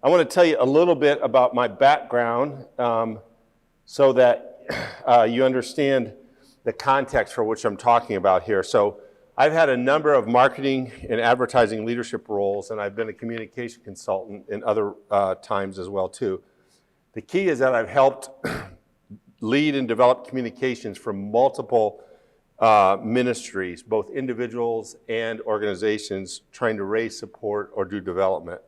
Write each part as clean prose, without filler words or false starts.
I want to tell you a little bit about my background so that you understand the context for which I'm talking about here. So I've had a number of marketing and advertising leadership roles, and I've been a communication consultant in other times as well too. The key is that I've helped lead and develop communications for multiple ministries, both individuals and organizations trying to raise support or do development.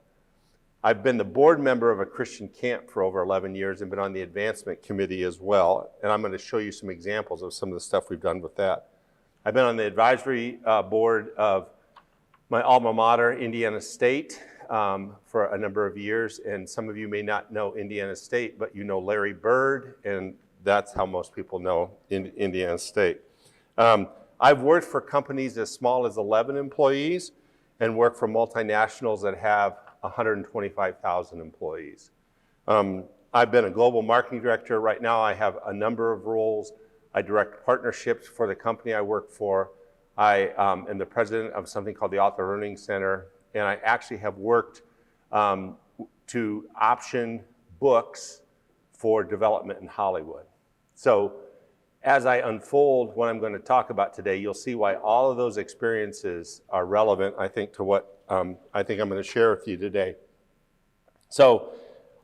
I've been the board member of a Christian camp for over 11 years and been on the advancement committee as well. And I'm going to show you some examples of some of the stuff we've done with that. I've been on the advisory board of my alma mater, Indiana State, for a number of years. And some of you may not know Indiana State, but you know Larry Bird, and that's how most people know Indiana State. I've worked for companies as small as 11 employees and worked for multinationals that have 125,000 employees. I've been a global marketing director. Right now I have a number of roles. I direct partnerships for the company I work for. I am the president of something called the Author Learning Center, and I actually have worked to option books for development in Hollywood. So as I unfold what I'm going to talk about today, you'll see why all of those experiences are relevant, I think, to what I think I'm going to share with you today. So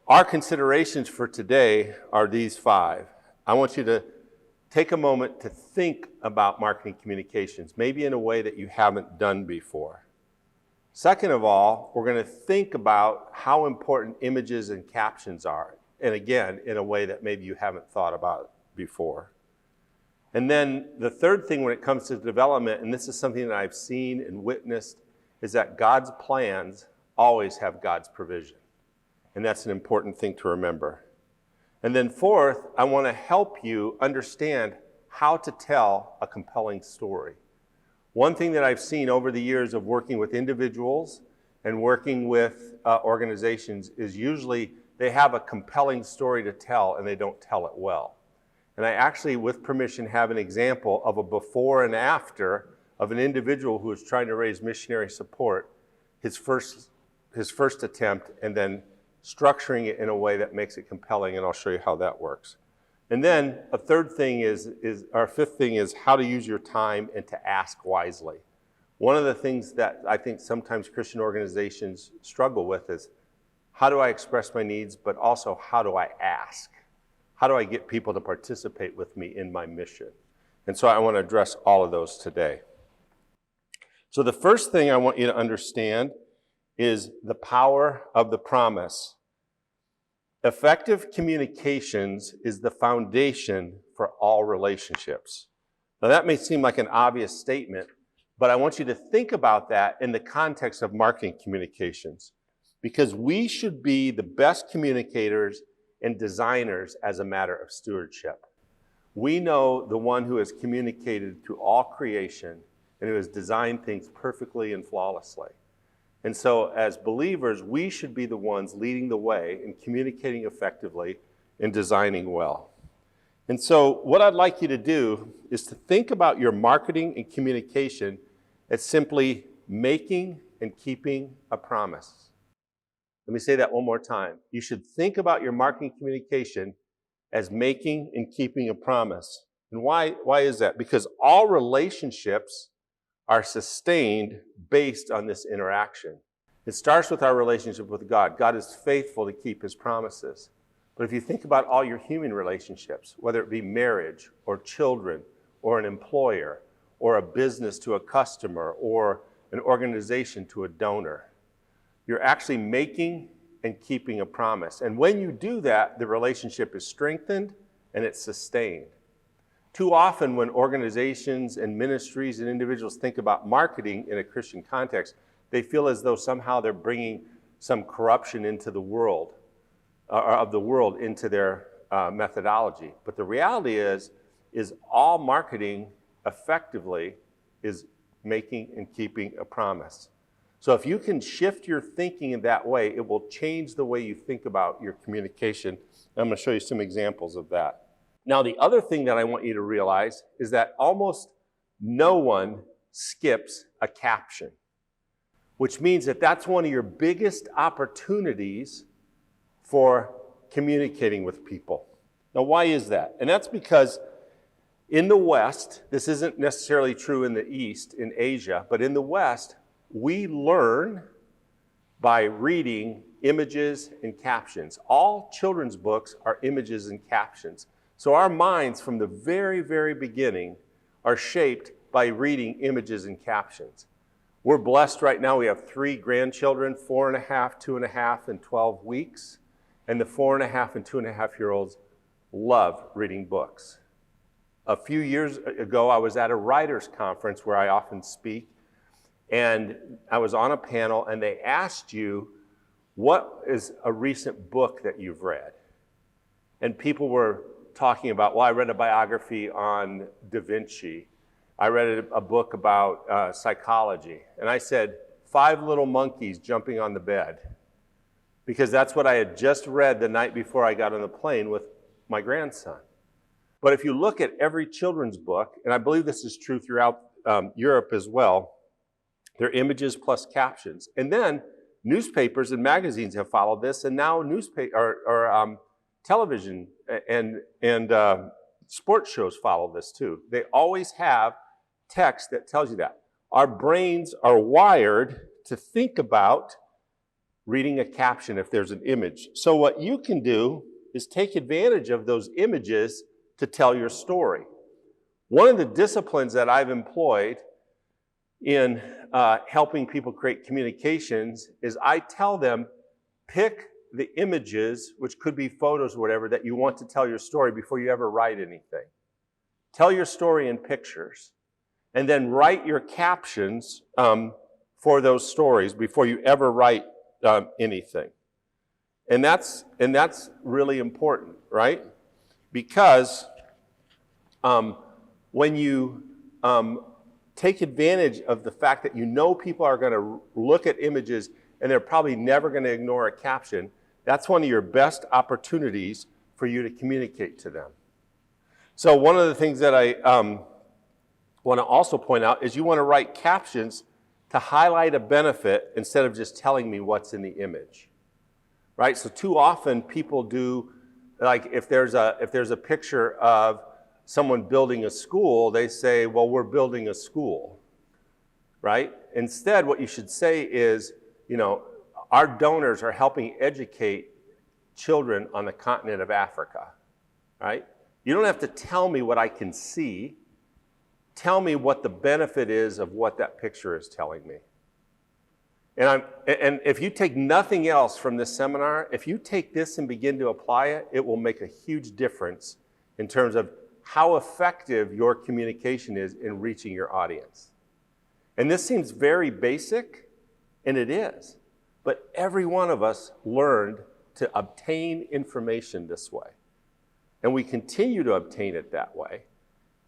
our considerations for today are these 5. I want you to take a moment to think about marketing communications, maybe in a way that you haven't done before. Second of all, we're going to think about how important images and captions are, and again, in a way that maybe you haven't thought about before. And then the third thing when it comes to development, and this is something that I've seen and witnessed, is that God's plans always have God's provision. And that's an important thing to remember. And then fourth, I want to help you understand how to tell a compelling story. One thing that I've seen over the years of working with individuals and working with organizations is usually they have a compelling story to tell and they don't tell it well. And I actually, with permission, have an example of a before and after of an individual who was trying to raise missionary support, his first attempt, and then structuring it in a way that makes it compelling, and I'll show you how that works. And then a fifth thing is how to use your time and to ask wisely. One of the things that I think sometimes Christian organizations struggle with is, how do I express my needs, but also how do I ask? How do I get people to participate with me in my mission? And so I want to address all of those today. So the first thing I want you to understand is the power of the promise. Effective communications is the foundation for all relationships. Now that may seem like an obvious statement, but I want you to think about that in the context of marketing communications, because we should be the best communicators and designers as a matter of stewardship. We know the one who has communicated through all creation and who has designed things perfectly and flawlessly. And so as believers, we should be the ones leading the way in communicating effectively and designing well. And so what I'd like you to do is to think about your marketing and communication as simply making and keeping a promise. Let me say that one more time. You should think about your marketing communication as making and keeping a promise. And why is that? Because all relationships are sustained based on this interaction. It starts with our relationship with God. God is faithful to keep his promises. But if you think about all your human relationships, whether it be marriage or children or an employer or a business to a customer or an organization to a donor, you're actually making and keeping a promise. And when you do that, the relationship is strengthened and it's sustained. Too often when organizations and ministries and individuals think about marketing in a Christian context, they feel as though somehow they're bringing some corruption into the world, of the world into their methodology. But the reality is all marketing effectively is making and keeping a promise. So if you can shift your thinking in that way, it will change the way you think about your communication. I'm going to show you some examples of that. Now, the other thing that I want you to realize is that almost no one skips a caption, which means that that's one of your biggest opportunities for communicating with people. Now, why is that? And that's because in the West, this isn't necessarily true in the East, in Asia, but in the West, we learn by reading images and captions. All children's books are images and captions. So our minds from the very, very beginning are shaped by reading images and captions. We're blessed right now. We have 3 grandchildren, 4.5, 2.5, and 12 weeks. And the 4.5 and 2.5-year-olds love reading books. A few years ago, I was at a writers' conference where I often speak, and I was on a panel, and they asked you, what is a recent book that you've read? And people were talking about, well, I read a biography on Da Vinci. I read a book about psychology. And I said, 5 Little Monkeys Jumping on the Bed, because that's what I had just read the night before I got on the plane with my grandson. But if you look at every children's book, and I believe this is true throughout Europe as well, they're images plus captions. And then newspapers and magazines have followed this, and now television and sports shows follow this too. They always have text that tells you that. Our brains are wired to think about reading a caption if there's an image. So what you can do is take advantage of those images to tell your story. One of the disciplines that I've employed in helping people create communications is I tell them, pick the images, which could be photos or whatever, that you want to tell your story before you ever write anything. Tell your story in pictures, and then write your captions for those stories before you ever write anything. And that's really important, right? Because when you take advantage of the fact that you know people are going to look at images and they're probably never going to ignore a caption, that's one of your best opportunities for you to communicate to them. So one of the things that I want to also point out is you want to write captions to highlight a benefit instead of just telling me what's in the image, right? So too often people do, like if there's a picture of someone building a school, they say, well, we're building a school, right? Instead, what you should say is, you know, our donors are helping educate children on the continent of Africa, right? You don't have to tell me what I can see. Tell me what the benefit is of what that picture is telling me. And if you take nothing else from this seminar, if you take this and begin to apply it, it will make a huge difference in terms of how effective your communication is in reaching your audience. And this seems very basic, and it is. But every one of us learned to obtain information this way. And we continue to obtain it that way.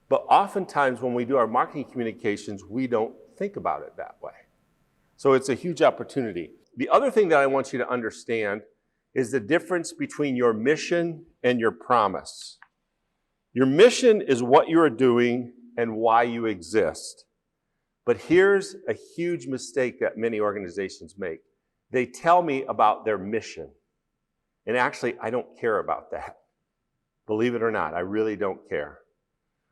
But oftentimes when we do our marketing communications, we don't think about it that way. So it's a huge opportunity. The other thing that I want you to understand is the difference between your mission and your promise. Your mission is what you are doing and why you exist. But here's a huge mistake that many organizations make. They tell me about their mission. And actually, I don't care about that. Believe it or not, I really don't care.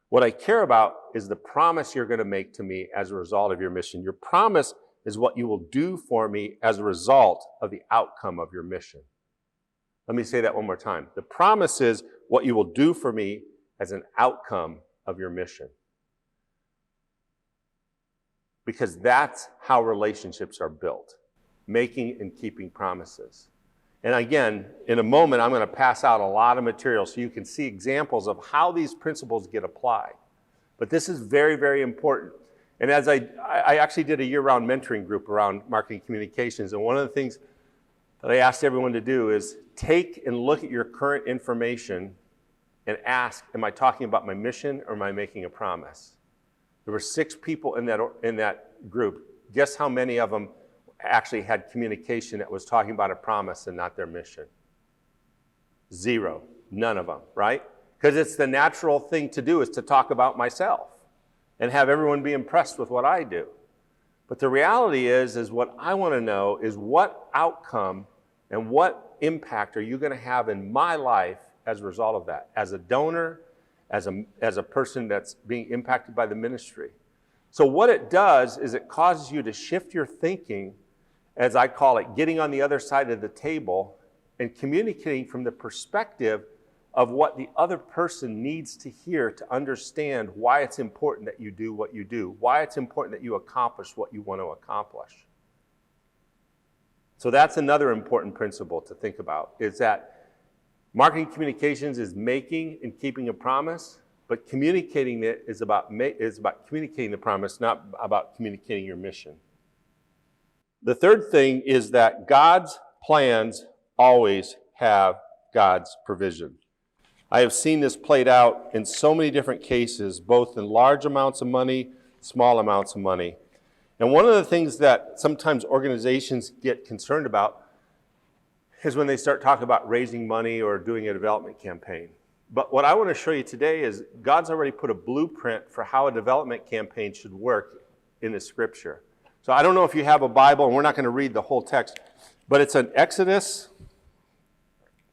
What I care about is the promise you're going to make to me as a result of your mission. Your promise is what you will do for me as a result of the outcome of your mission. Let me say that one more time. The promise is what you will do for me as an outcome of your mission. Because that's how relationships are built, making and keeping promises. And again, in a moment, I'm going to pass out a lot of material so you can see examples of how these principles get applied. But this is very, very important. And as I actually did a year-round mentoring group around marketing communications, and one of the things that I asked everyone to do is take and look at your current information and ask, am I talking about my mission or am I making a promise? There were 6 people in that group. Guess how many of them actually had communication that was talking about a promise and not their mission? 0. None of them, right? Because it's the natural thing to do is to talk about myself and have everyone be impressed with what I do. But the reality is what I want to know is what outcome and what impact are you going to have in my life as a result of that? As a donor, as a person that's being impacted by the ministry. So what it does is it causes you to shift your thinking, as I call it, getting on the other side of the table and communicating from the perspective of what the other person needs to hear to understand why it's important that you do what you do, why it's important that you accomplish what you want to accomplish. So that's another important principle to think about, is that marketing communications is making and keeping a promise, but communicating it is about communicating the promise, not about communicating your mission. The third thing is that God's plans always have God's provision. I have seen this played out in so many different cases, both in large amounts of money, small amounts of money. And one of the things that sometimes organizations get concerned about is when they start talking about raising money or doing a development campaign. But what I want to show you today is God's already put a blueprint for how a development campaign should work in the scripture. So I don't know if you have a Bible, and we're not going to read the whole text, but it's in Exodus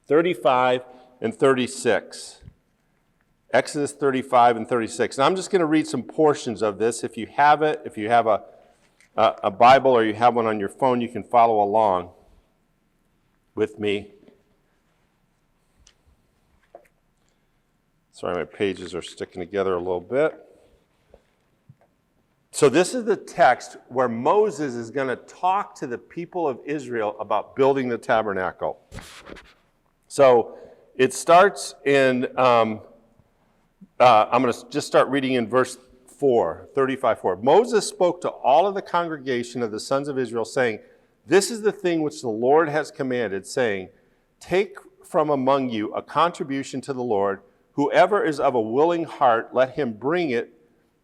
35 and 36. Exodus 35 and 36. And I'm just going to read some portions of this. If you have it, if you have a Bible or you have one on your phone, you can follow along with me. Sorry, my pages are sticking together a little bit. So this is the text where Moses is going to talk to the people of Israel about building the tabernacle. So it starts in, I'm going to just start reading in verse 4, 35:4. Moses spoke to all of the congregation of the sons of Israel, saying, "This is the thing which the Lord has commanded, saying, take from among you a contribution to the Lord. Whoever is of a willing heart, let him bring it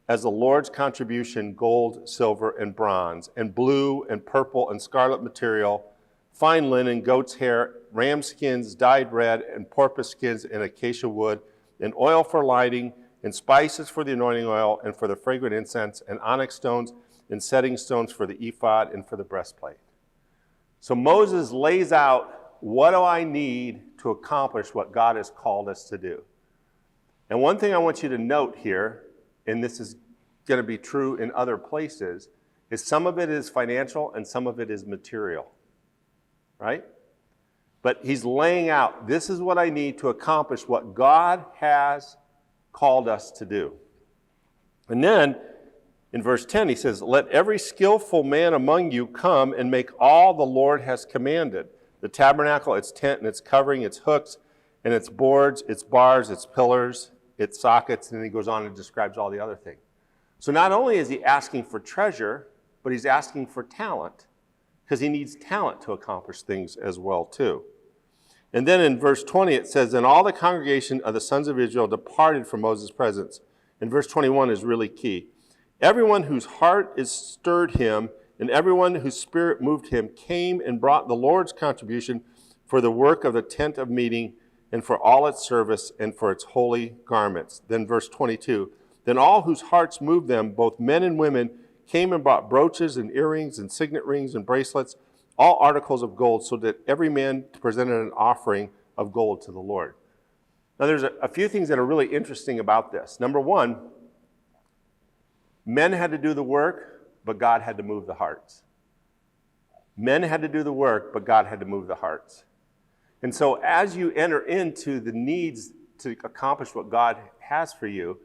as the Lord's contribution, gold, silver, and bronze, and blue, and purple, and scarlet material, fine linen, goat's hair, ram skins, dyed red, and porpoise skins, and acacia wood, and oil for lighting, and spices for the anointing oil, and for the fragrant incense, and onyx stones, and setting stones for the ephod, and for the breastplate." So Moses lays out, what do I need to accomplish what God has called us to do? And one thing I want you to note here, and this is going to be true in other places, is some of it is financial and some of it is material, right? But he's laying out, this is what I need to accomplish what God has called us to do. And then in verse 10 he says, "Let every skillful man among you come and make all the Lord has commanded. The tabernacle, its tent and its covering, its hooks and its boards, its bars, its pillars, its sockets," and then he goes on and describes all the other things. So not only is he asking for treasure, but he's asking for talent, because he needs talent to accomplish things as well too. And then in verse 20 it says, "And all the congregation of the sons of Israel departed from Moses' presence." And verse 21 is really key. "Everyone whose heart is stirred him, and everyone whose spirit moved him, came and brought the Lord's contribution for the work of the tent of meeting, and for all its service, and for its holy garments." Then verse 22, "Then all whose hearts moved them, both men and women, came and brought brooches and earrings and signet rings and bracelets, all articles of gold, so that every man presented an offering of gold to the Lord." Now there's a few things that are really interesting about this. Number one, men had to do the work, but God had to move the hearts. Men had to do the work, but God had to move the hearts. And so as you enter into the needs to accomplish what God has for you,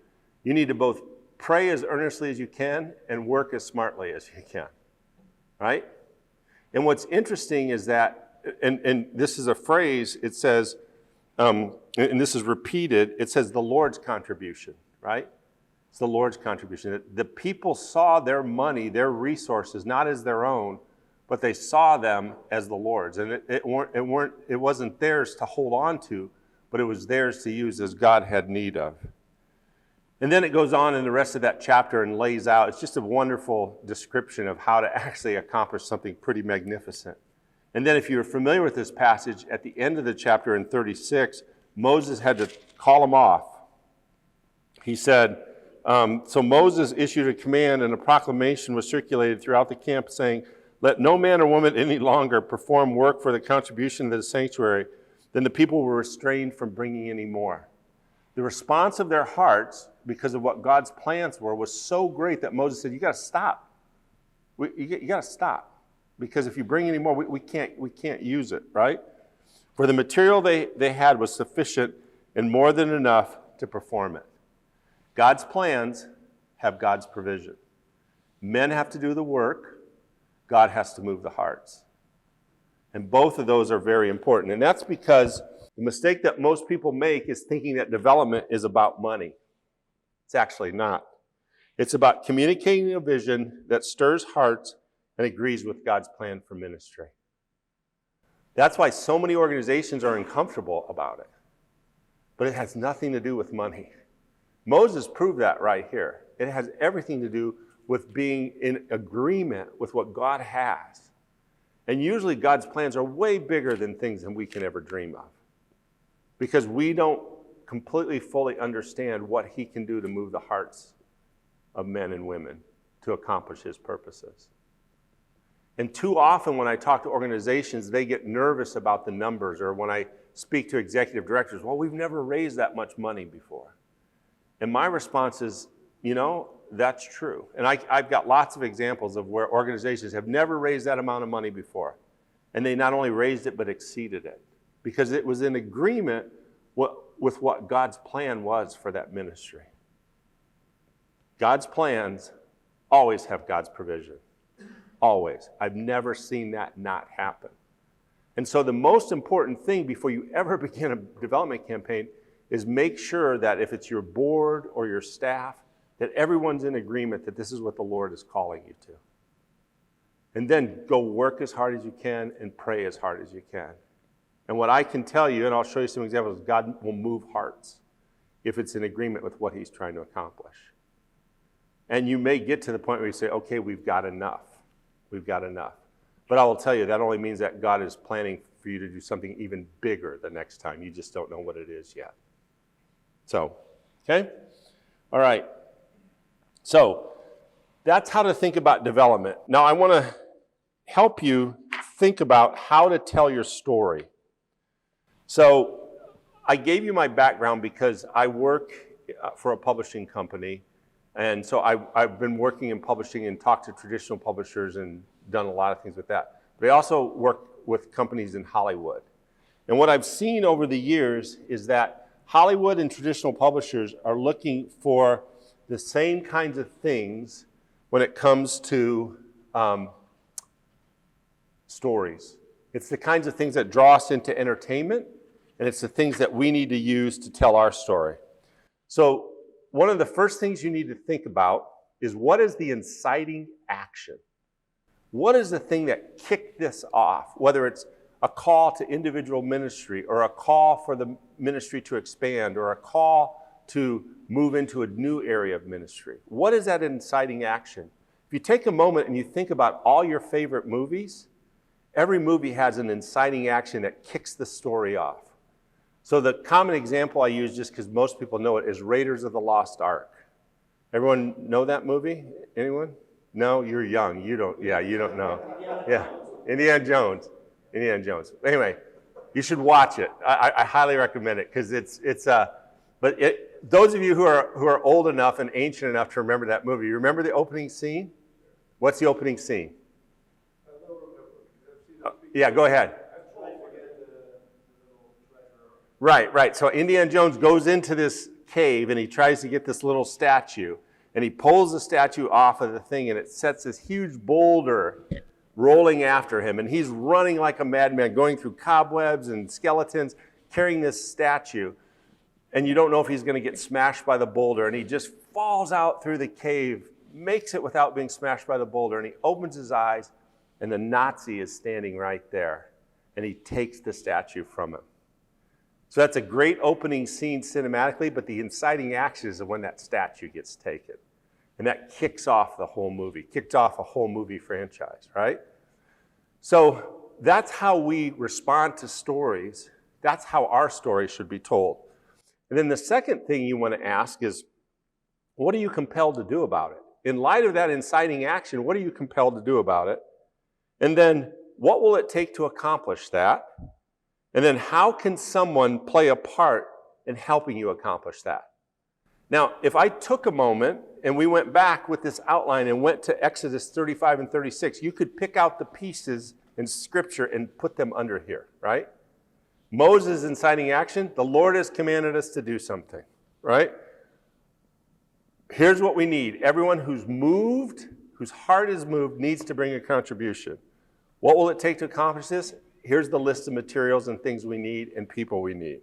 you need to both pray as earnestly as you can and work as smartly as you can, right? And what's interesting is that, and this is a phrase, it says, and this is repeated, it says the Lord's contribution, right? It's the Lord's contribution. The people saw their money, their resources, not as their own, but they saw them as the Lord's. And it wasn't theirs to hold on to, but it was theirs to use as God had need of. And then it goes on in the rest of that chapter and lays out, it's just a wonderful description of how to actually accomplish something pretty magnificent. And then if you're familiar with this passage, at the end of the chapter in 36, Moses had to call them off. He said, so Moses issued a command, and a proclamation was circulated throughout the camp saying, let no man or woman any longer perform work for the contribution to the sanctuary, then the people were restrained from bringing any more. The response of their hearts, because of what God's plans were, was so great that Moses said, you got to stop. You got to stop. Because if you bring any more, we can't use it, right? For the material they had was sufficient and more than enough to perform it. God's plans have God's provision. Men have to do the work. God has to move the hearts. And both of those are very important. And that's because the mistake that most people make is thinking that development is about money. It's actually not. It's about communicating a vision that stirs hearts and agrees with God's plan for ministry. That's why so many organizations are uncomfortable about it. But it has nothing to do with money. Moses proved that right here. It has everything to do with being in agreement with what God has. And usually God's plans are way bigger than things than we can ever dream of. Because we don't completely fully understand what he can do to move the hearts of men and women to accomplish his purposes. And too often when I talk to organizations, they get nervous about the numbers, or when I speak to executive directors, well, we've never raised that much money before. And my response is, that's true. And I've got lots of examples of where organizations have never raised that amount of money before. And they not only raised it, but exceeded it. Because it was in agreement with what God's plan was for that ministry. God's plans always have God's provision. Always. I've never seen that not happen. And so the most important thing before you ever begin a development campaign is make sure that if it's your board or your staff, that everyone's in agreement that this is what the Lord is calling you to. And then go work as hard as you can and pray as hard as you can. And what I can tell you, and I'll show you some examples, God will move hearts if it's in agreement with what he's trying to accomplish. And you may get to the point where you say, okay, we've got enough. We've got enough. But I will tell you, that only means that God is planning for you to do something even bigger the next time. You just don't know what it is yet. So, okay? All right. So, that's how to think about development. Now, I want to help you think about how to tell your story. So, I gave you my background because I work for a publishing company. And so I've been working in publishing and talked to traditional publishers and done a lot of things with that. But I also work with companies in Hollywood. And what I've seen over the years is that Hollywood and traditional publishers are looking for the same kinds of things when it comes to stories. It's the kinds of things that draw us into entertainment, and it's the things that we need to use to tell our story. So one of the first things you need to think about is, what is the inciting action? What is the thing that kicked this off? Whether it's a call to individual ministry, or a call for the ministry to expand, or a call to move into a new area of ministry. What is that inciting action? If you take a moment and you think about all your favorite movies, every movie has an inciting action that kicks the story off. So the common example I use, just because most people know it, is Raiders of the Lost Ark. Everyone know that movie? Anyone? No, you're young. You don't know. Yeah, Indiana Jones. Anyway, you should watch it. I highly recommend it, because those of you who are old enough and ancient enough to remember that movie, you remember the opening scene? What's the opening scene? Yeah, go ahead. Right. So Indiana Jones goes into this cave and he tries to get this little statue, and he pulls the statue off of the thing, and it sets this huge boulder rolling after him, and he's running like a madman, going through cobwebs and skeletons, carrying this statue, and you don't know if he's going to get smashed by the boulder, and he just falls out through the cave, makes it without being smashed by the boulder, and he opens his eyes, and the Nazi is standing right there, and he takes the statue from him. So that's a great opening scene cinematically, but the inciting action is when that statue gets taken. And that kicks off the whole movie, kicked off a whole movie franchise, right? So that's how we respond to stories. That's how our story should be told. And then the second thing you want to ask is, what are you compelled to do about it? In light of that inciting action, what are you compelled to do about it? And then what will it take to accomplish that? And then how can someone play a part in helping you accomplish that? Now, if I took a moment and we went back with this outline and went to Exodus 35 and 36, you could pick out the pieces in Scripture and put them under here, right? Moses inciting action, the Lord has commanded us to do something, right? Here's what we need. Everyone who's moved, whose heart is moved, needs to bring a contribution. What will it take to accomplish this? Here's the list of materials and things we need and people we need.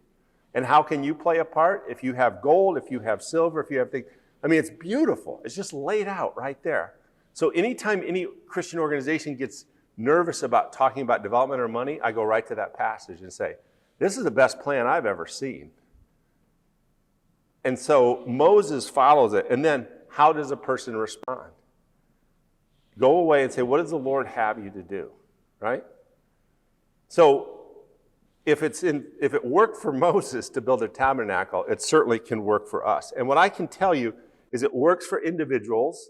And how can you play a part? If you have gold, if you have silver, if you have things. I mean, it's beautiful. It's just laid out right there. So anytime any Christian organization gets nervous about talking about development or money, I go right to that passage and say, this is the best plan I've ever seen. And so Moses follows it. And then how does a person respond? Go away and say, what does the Lord have you to do? Right? So if it worked for Moses to build a tabernacle, it certainly can work for us. And what I can tell you is it works for individuals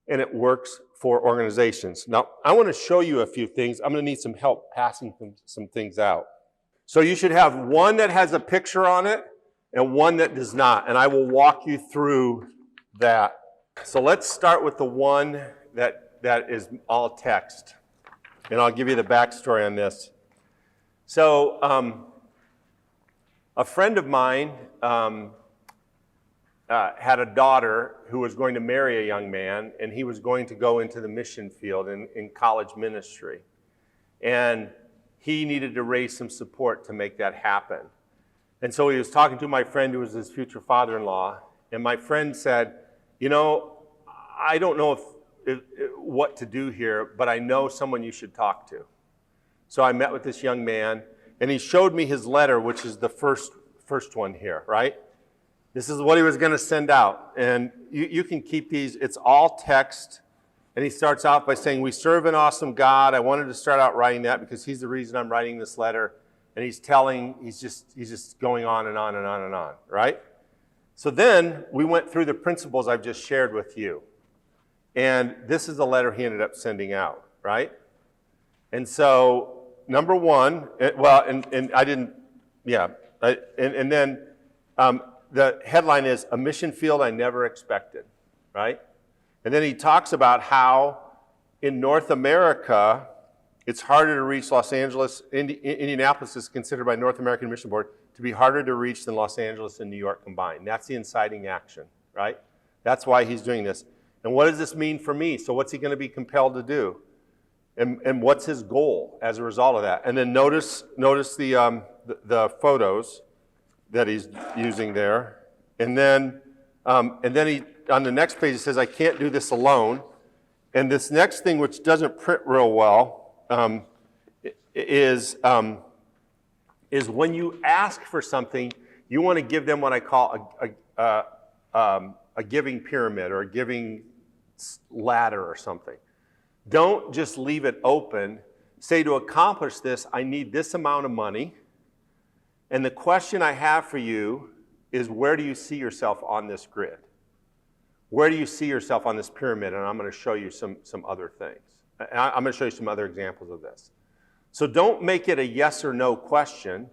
and it works for organizations. Now, I want to show you a few things. I'm going to need some help passing some things out. So you should have one that has a picture on it and one that does not. And I will walk you through that. So let's start with the one that is all text. And I'll give you the backstory on this. So a friend of mine had a daughter who was going to marry a young man, and he was going to go into the mission field in college ministry. And he needed to raise some support to make that happen. And so he was talking to my friend who was his future father-in-law, and my friend said, you know, I don't know what to do here, but I know someone you should talk to. So I met with this young man, and he showed me his letter, which is the first one here, right? This is what he was going to send out. And you can keep these. It's all text. And he starts out by saying, we serve an awesome God. I wanted to start out writing that because he's the reason I'm writing this letter. And he's just going on and on and on and on, right? So then we went through the principles I've just shared with you. And this is the letter he ended up sending out, right? And so, number one, and I didn't, yeah. And then the headline is, A Mission Field I Never Expected, right? And then he talks about how in North America, it's harder to reach Los Angeles. Indianapolis is considered by North American Mission Board to be harder to reach than Los Angeles and New York combined. That's the inciting action, right? That's why he's doing this. And what does this mean for me? So what's he going to be compelled to do? And what's his goal as a result of that? And then notice the photos that he's using there. And then he, on the next page, he says, I can't do this alone. And this next thing, which doesn't print real well, is when you ask for something, you want to give them what I call a giving pyramid or a giving ladder or something. Don't just leave it open. Say, to accomplish this, I need this amount of money. And the question I have for you is, where do you see yourself on this grid? Where do you see yourself on this pyramid? And I'm going to show you some other things. I'm going to show you some other examples of this. So don't make it a yes or no question.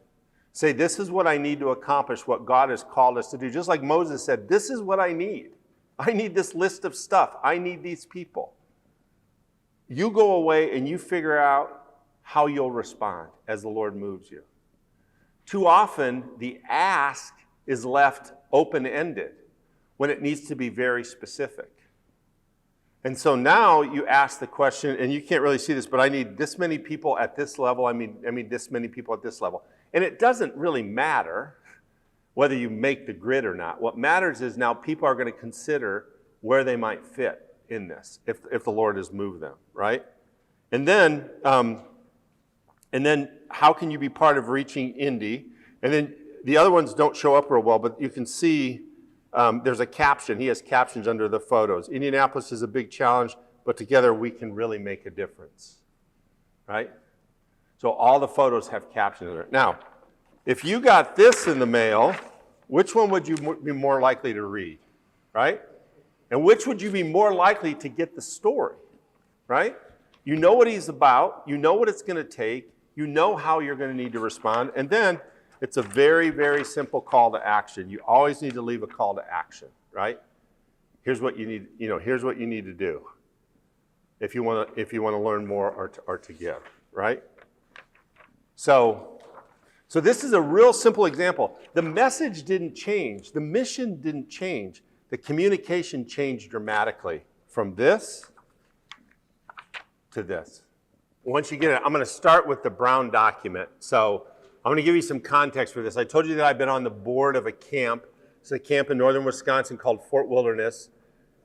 Say, this is what I need to accomplish what God has called us to do. Just like Moses said, this is what I need. I need this list of stuff. I need these people. You go away and you figure out how you'll respond as the Lord moves you. Too often, the ask is left open-ended when it needs to be very specific. And so now you ask the question, and you can't really see this, but I need this many people at this level. I mean this many people at this level. And it doesn't really matter whether you make the grid or not. What matters is now people are going to consider where they might fit in this, if the Lord has moved them, right? And then how can you be part of reaching Indy? And then the other ones don't show up real well, but you can see there's a caption. He has captions under the photos. Indianapolis is a big challenge, but together we can really make a difference, right? So all the photos have captions in it. Now, if you got this in the mail, which one would you be more likely to read, right? And which would you be more likely to get the story, right? You know what he's about. You know what it's going to take. You know how you're going to need to respond. And then it's a very, very simple call to action. You always need to leave a call to action, right? Here's what you need, here's what you need to do if you want to learn more or to give, right? So this is a real simple example. The message didn't change. The mission didn't change. The communication changed dramatically from this to this. Once you get it, I'm going to start with the brown document. So I'm going to give you some context for this. I told you that I've been on the board of a camp. It's a camp in northern Wisconsin called Fort Wilderness.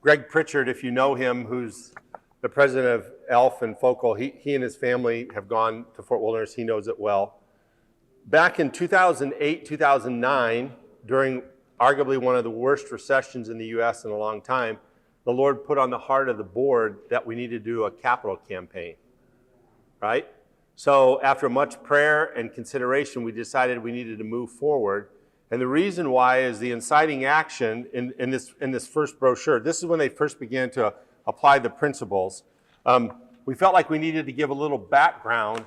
Greg Pritchard, if you know him, who's the president of ELF and Focal, he and his family have gone to Fort Wilderness. He knows it well. Back in 2008, 2009, during arguably one of the worst recessions in the U.S. in a long time, the Lord put on the heart of the board that we needed to do a capital campaign, right? So after much prayer and consideration, we decided we needed to move forward. And the reason why is the inciting action in this first brochure. This is when they first began to apply the principles. We felt like we needed to give a little background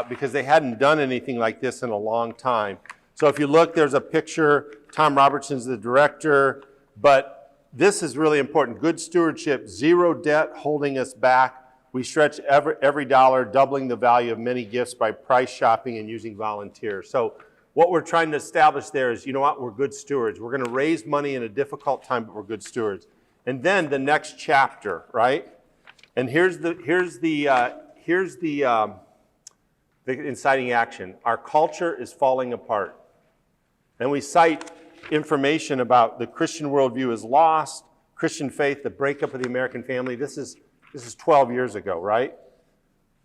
because they hadn't done anything like this in a long time. So if you look, there's a picture. Tom Robertson's the director, but this is really important. Good stewardship, zero debt holding us back. We stretch every dollar, doubling the value of many gifts by price shopping and using volunteers. So what we're trying to establish there is, you know what, we're good stewards. We're going to raise money in a difficult time, but we're good stewards. And then the next chapter, right? And here's the inciting action. Our culture is falling apart. And we cite information about the Christian worldview is lost, Christian faith, the breakup of the American family. This is 12 years ago, right?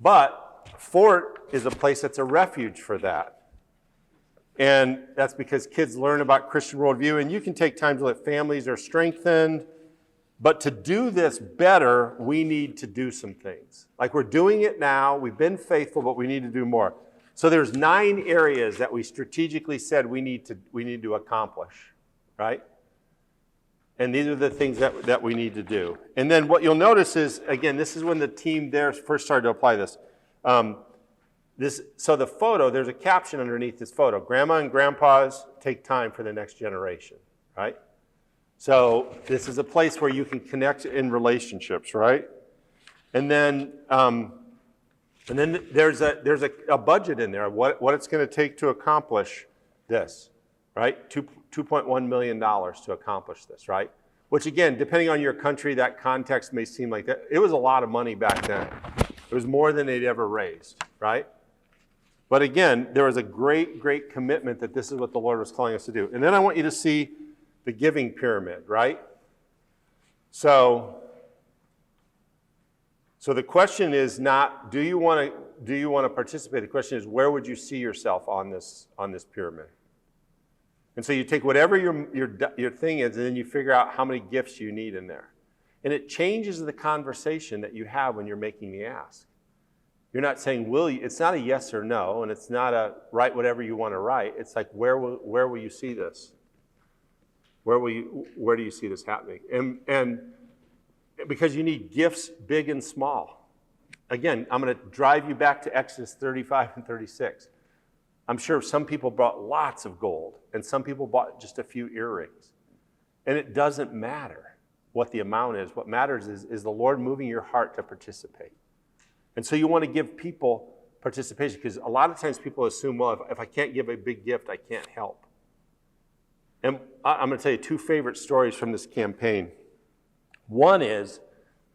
But Fort is a place that's a refuge for that. And that's because kids learn about Christian worldview, and you can take time to let families are strengthened. But to do this better, we need to do some things. Like we're doing it now, we've been faithful, but we need to do more. So there's 9 areas that we strategically said we need to accomplish, right? And these are the things that we need to do. And then what you'll notice is, again, this is when the team there first started to apply this. So the photo, there's a caption underneath this photo. Grandma and grandpas take time for the next generation, right? So this is a place where you can connect in relationships, right? And then there's a budget in there, what it's going to take to accomplish this, right? $2.1 million to accomplish this, right? Which again, depending on your country, that context may seem like that. It was a lot of money back then. It was more than they'd ever raised, right? But again, there was a great, great commitment that this is what the Lord was calling us to do. And then I want you to see the giving pyramid, right? So the question is not, do you want to participate? The question is, where would you see yourself on this pyramid? And so you take whatever your thing is, and then you figure out how many gifts you need in there. And it changes the conversation that you have when you're making the ask. You're not saying, will you? It's not a yes or no, and it's not a write whatever you want to write. It's like, where will you see this? Where do you see this happening? And because you need gifts big and small. Again, I'm going to drive you back to Exodus 35 and 36. I'm sure some people brought lots of gold, and some people bought just a few earrings. And it doesn't matter what the amount is. What matters is the Lord moving your heart to participate. And so you want to give people participation, because a lot of times people assume, well, if I can't give a big gift, I can't help. And I'm going to tell you 2 favorite stories from this campaign. One is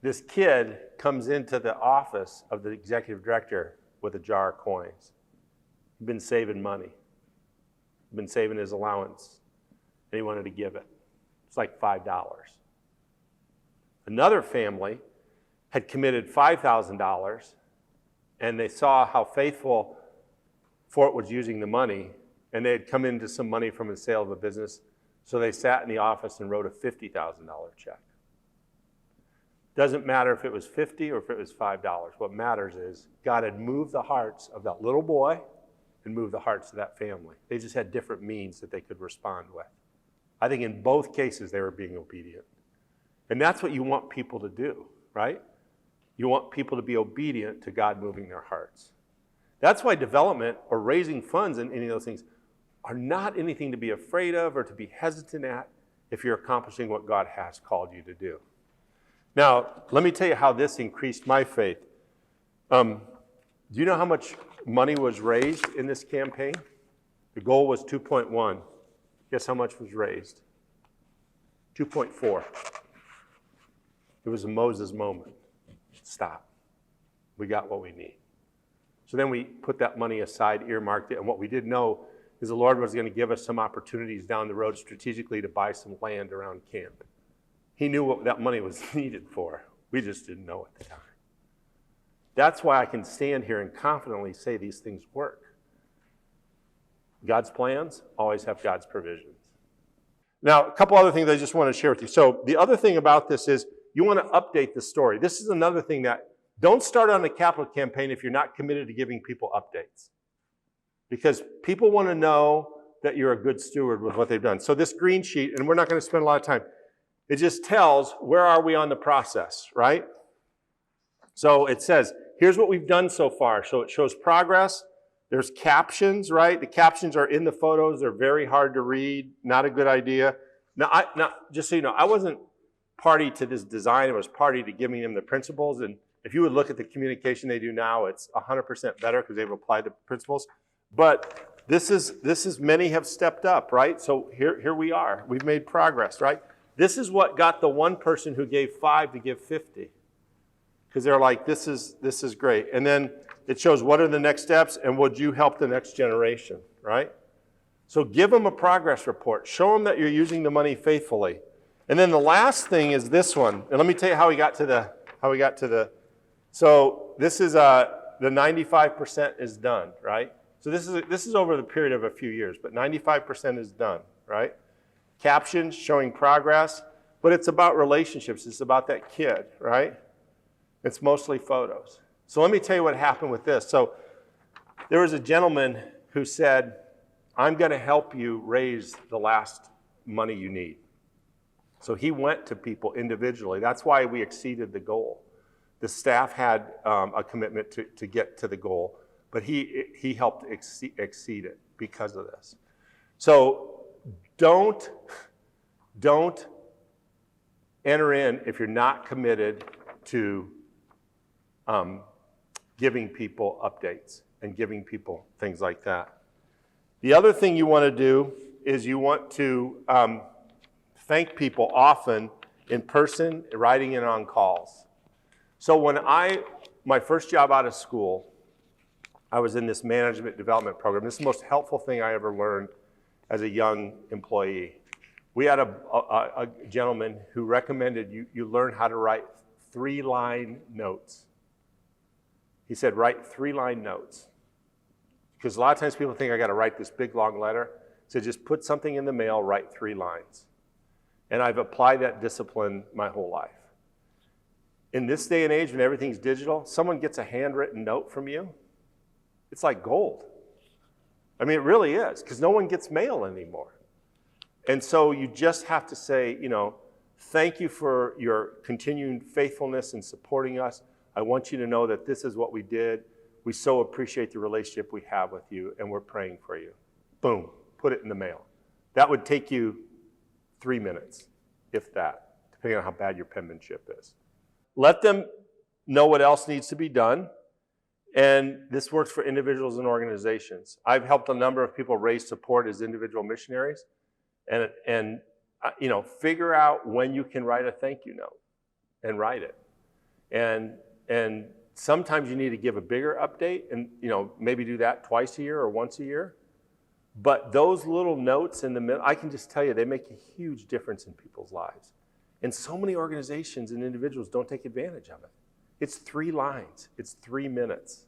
this kid comes into the office of the executive director with a jar of coins. He'd been saving money. He'd been saving his allowance, and he wanted to give it. It's like $5. Another family had committed $5,000, and they saw how faithful Fort was using the money, and they had come into some money from the sale of a business, so they sat in the office and wrote a $50,000 check. Doesn't matter if it was $50 or if it was $5. What matters is God had moved the hearts of that little boy and moved the hearts of that family. They just had different means that they could respond with. I think in both cases they were being obedient. And that's what you want people to do, right? You want people to be obedient to God moving their hearts. That's why development or raising funds and any of those things are not anything to be afraid of or to be hesitant at if you're accomplishing what God has called you to do. Now, let me tell you how this increased my faith. Do you know how much money was raised in this campaign? The goal was 2.1. Guess how much was raised? 2.4. It was a Moses moment. Stop. We got what we need. So then we put that money aside, earmarked it, and what we didn't know is the Lord was going to give us some opportunities down the road strategically to buy some land around camp. He knew what that money was needed for. We just didn't know at the time. That's why I can stand here and confidently say these things work. God's plans always have God's provisions. Now, a couple other things I just want to share with you. So the other thing about this is you want to update the story. This is another thing that don't start on a capital campaign if you're not committed to giving people updates. Because people want to know that you're a good steward with what they've done. So this green sheet, and we're not going to spend a lot of time, it just tells where are we on the process, right? So it says, here's what we've done so far. So it shows progress. There's captions, right? The captions are in the photos. They're very hard to read. Not a good idea. Now, just so you know, I wasn't party to this design. I was party to giving them the principles. And if you would look at the communication they do now, it's 100% better because they've applied the principles. But this is many have stepped up, right? So here we are. We've made progress, right? This is what got the one person who gave 5 to give 50. Because they're like, this is great. And then it shows what are the next steps and would you help the next generation, right? So give them a progress report. Show them that you're using the money faithfully. And then the last thing is this one. And let me tell you how we got to the, so this is the 95% is done, right? So this is over the period of a few years, but 95% is done, right? Captions showing progress, but it's about relationships. It's about that kid, right? It's mostly photos. So let me tell you what happened with this. So there was a gentleman who said, I'm going to help you raise the last money you need. So he went to people individually. That's why we exceeded the goal. The staff had a commitment to get to the goal, but he helped exceed it because of this. So don't enter in if you're not committed to giving people updates and giving people things like that. The other thing you want to do is you want to thank people often in person, writing in on calls. So when my first job out of school, I was in this management development program. This is the most helpful thing I ever learned as a young employee. We had a gentleman who recommended you learn how to write 3-line notes. He said, write 3-line notes. Because a lot of times people think I got to write this big, long letter. So just put something in the mail, write 3 lines. And I've applied that discipline my whole life. In this day and age when everything's digital, someone gets a handwritten note from you, it's like gold. I mean, it really is, because no one gets mail anymore. And so you just have to say, thank you for your continuing faithfulness and supporting us. I want you to know that this is what we did. We so appreciate the relationship we have with you, and we're praying for you. Boom, put it in the mail. That would take you 3 minutes, if that, depending on how bad your penmanship is. Let them know what else needs to be done, and this works for individuals and organizations. I've helped a number of people raise support as individual missionaries, and figure out when you can write a thank you note, and write it. And sometimes you need to give a bigger update and, maybe do that twice a year or once a year. But those little notes in the middle, I can just tell you, they make a huge difference in people's lives. And so many organizations and individuals don't take advantage of it. It's 3 lines. It's 3 minutes.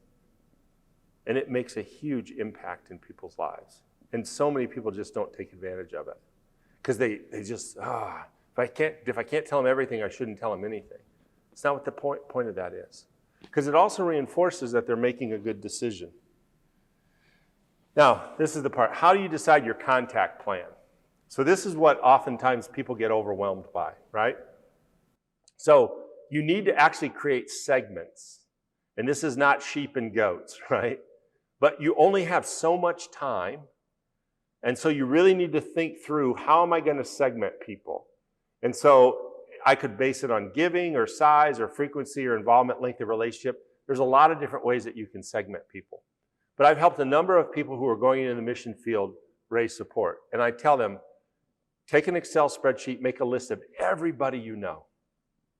And it makes a huge impact in people's lives. And so many people just don't take advantage of it. Because they just, if I can't tell them everything, I shouldn't tell them anything. It's not what the point of that is. Because it also reinforces that they're making a good decision. Now, this is the part. How do you decide your contact plan? So this is what oftentimes people get overwhelmed by, right? So you need to actually create segments. And this is not sheep and goats, right? But you only have so much time. And so you really need to think through, how am I going to segment people? And so I could base it on giving or size or frequency or involvement, length of relationship. There's a lot of different ways that you can segment people. But I've helped a number of people who are going into the mission field raise support. And I tell them, take an Excel spreadsheet, make a list of everybody you know,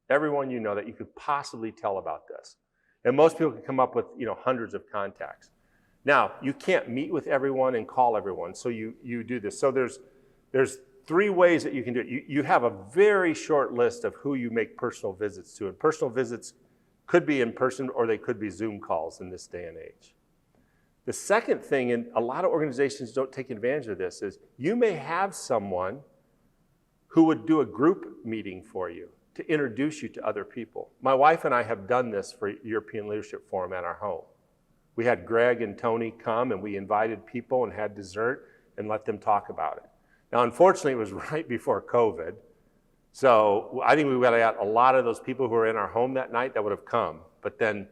everyone you know that you could possibly tell about this. And most people can come up with, hundreds of contacts. Now, you can't meet with everyone and call everyone, so you do this. So there's 3 ways that you can do it. You have a very short list of who you make personal visits to, and personal visits could be in person or they could be Zoom calls in this day and age. The second thing, and a lot of organizations don't take advantage of this, is you may have someone who would do a group meeting for you to introduce you to other people. My wife and I have done this for European Leadership Forum at our home. We had Greg and Tony come, and we invited people and had dessert and let them talk about it. Now, unfortunately, it was right before COVID. So I think we would have got a lot of those people who were in our home that night that would have come. But then,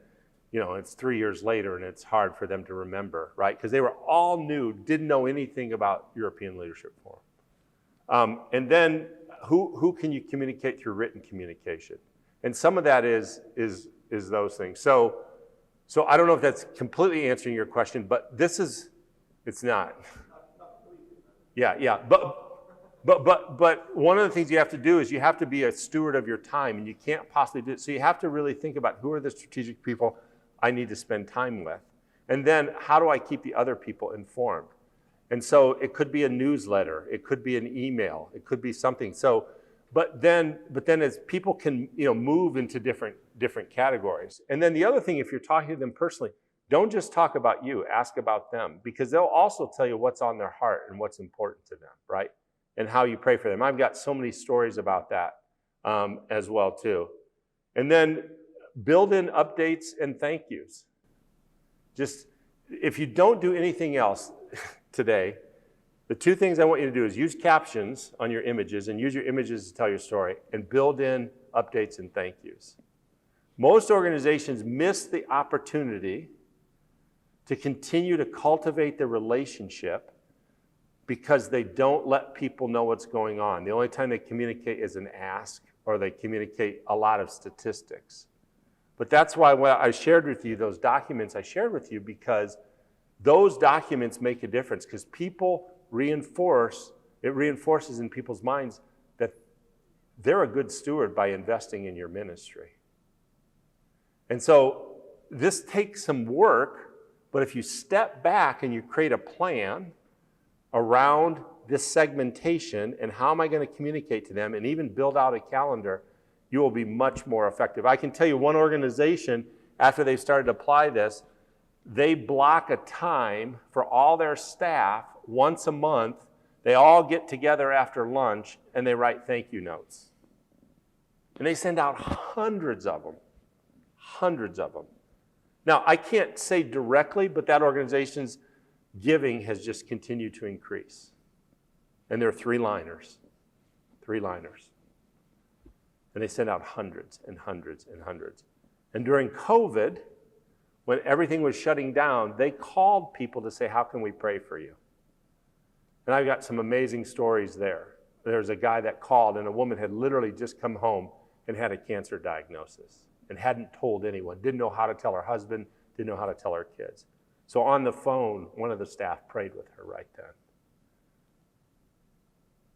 it's 3 years later and it's hard for them to remember, right? Because they were all new, didn't know anything about European Leadership Forum. And then who can you communicate through written communication? And some of that is those things. So I don't know if that's completely answering your question, but it's not. Yeah. But one of the things you have to do is you have to be a steward of your time, and you can't possibly do it. So you have to really think about, who are the strategic people I need to spend time with? And then how do I keep the other people informed? And so it could be a newsletter, it could be an email, it could be something. So, but then as people can, move into different categories. And then the other thing, if you're talking to them personally, don't just talk about you, ask about them, because they'll also tell you what's on their heart and what's important to them, right? And how you pray for them. I've got so many stories about that as well too. And then build in updates and thank yous. Just, if you don't do anything else today, the 2 things I want you to do is use captions on your images, and use your images to tell your story, and build in updates and thank yous. Most organizations miss the opportunity to continue to cultivate the relationship because they don't let people know what's going on. The only time they communicate is an ask, or they communicate a lot of statistics. But that's why when I shared with you those documents I shared with you, because those documents make a difference, because people reinforces in people's minds that they're a good steward by investing in your ministry. And so this takes some work, but if you step back and you create a plan around this segmentation and how am I going to communicate to them, and even build out a calendar, you will be much more effective. I can tell you one organization, after they started to apply this, they block a time for all their staff once a month. They all get together after lunch and they write thank you notes. And they send out hundreds of them. Now, I can't say directly, but that organization's giving has just continued to increase. And they're 3-liners. And they send out hundreds and hundreds and hundreds. And during COVID, when everything was shutting down, they called people to say, how can we pray for you? And I've got some amazing stories there. There's a guy that called, and a woman had literally just come home and had a cancer diagnosis and hadn't told anyone, didn't know how to tell her husband, didn't know how to tell her kids. So on the phone, one of the staff prayed with her right then.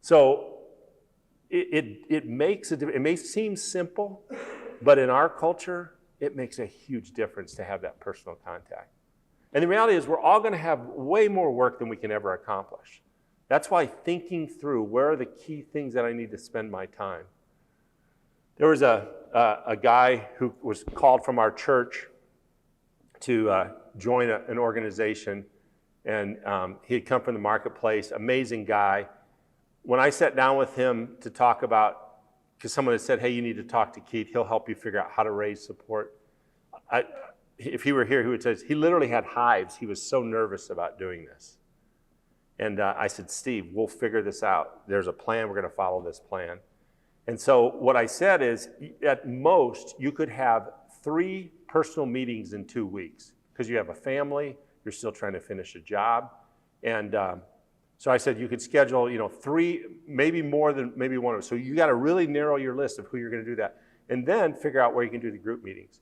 So it makes a difference. It may seem simple, but in our culture, it makes a huge difference to have that personal contact. And the reality is we're all going to have way more work than we can ever accomplish. That's why thinking through where are the key things that I need to spend my time. There was a guy who was called from our church to join an organization, and he had come from the marketplace, amazing guy. When I sat down with him to talk about, because someone had said, hey, you need to talk to Keith, he'll help you figure out how to raise support. If he were here, he would say, he literally had hives. He was so nervous about doing this. And I said, Steve, we'll figure this out. There's a plan, we're going to follow this plan. And so what I said is, at most, you could have 3 personal meetings in 2 weeks because you have a family, you're still trying to finish a job. And so I said you could schedule, 3, maybe more than maybe 1 of them. So you got to really narrow your list of who you're going to do that. And then figure out where you can do the group meetings.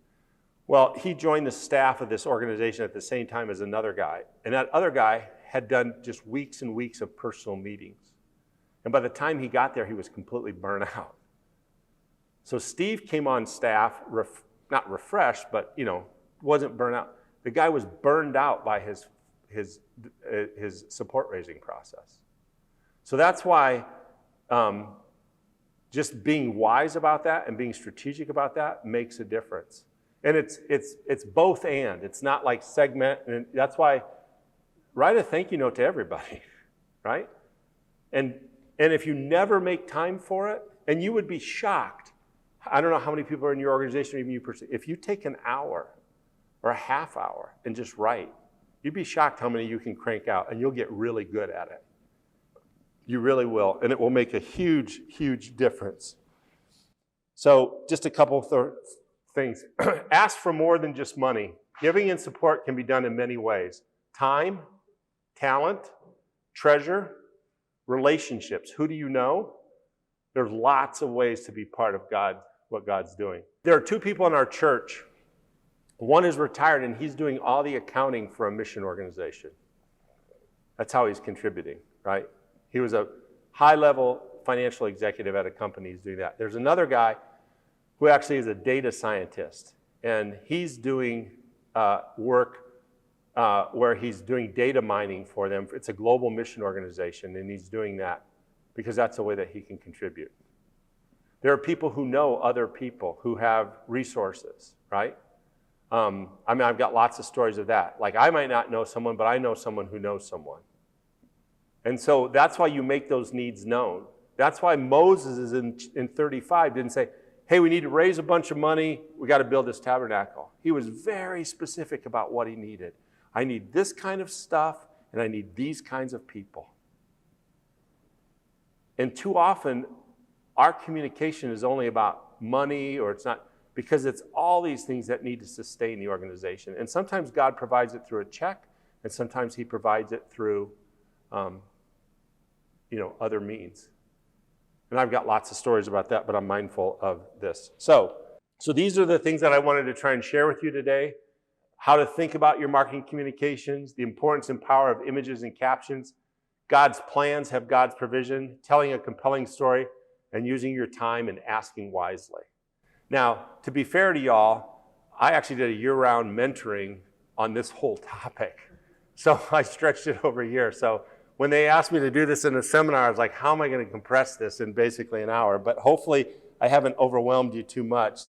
Well, he joined the staff of this organization at the same time as another guy. And that other guy had done just weeks and weeks of personal meetings. And by the time he got there, he was completely burnt out. So Steve came on staff, not refreshed, but, wasn't burnt out. The guy was burned out by his support raising process. So that's why just being wise about that and being strategic about that makes a difference. And it's both and. It's not like segment, and that's why write a thank you note to everybody, right? And if you never make time for it, and you would be shocked. I don't know how many people are in your organization, or even you personally. If you take an hour or a half hour and just write, you'd be shocked how many you can crank out, and you'll get really good at it. You really will, and it will make a huge, huge difference. So just a couple of things. Ask for more than just money. Giving and support can be done in many ways. Time, talent, treasure, relationships. Who do you know? There's lots of ways to be part of God, what God's doing. There are 2 people in our church. One is retired, and he's doing all the accounting for a mission organization. That's how he's contributing, right? He was a high-level financial executive at a company. He's doing that. There's another guy who actually is a data scientist, and he's doing work where he's doing data mining for them. It's a global mission organization, and he's doing that because that's a way that he can contribute. There are people who know other people who have resources, right? I've got lots of stories of that. Like, I might not know someone, but I know someone who knows someone. And so that's why you make those needs known. That's why Moses is in 35 didn't say, hey, we need to raise a bunch of money. We got to build this tabernacle. He was very specific about what he needed. I need this kind of stuff, and I need these kinds of people. And too often, our communication is only about money, or it's not, because it's all these things that need to sustain the organization. And sometimes God provides it through a check, and sometimes he provides it through other means. And I've got lots of stories about that, but I'm mindful of this. So these are the things that I wanted to try and share with you today. How to think about your marketing communications, the importance and power of images and captions, God's plans have God's provision, telling a compelling story, and using your time and asking wisely. Now, to be fair to y'all, I actually did a year-round mentoring on this whole topic. So I stretched it over a year. So when they asked me to do this in a seminar, I was like, how am I going to compress this in basically an hour? But hopefully I haven't overwhelmed you too much.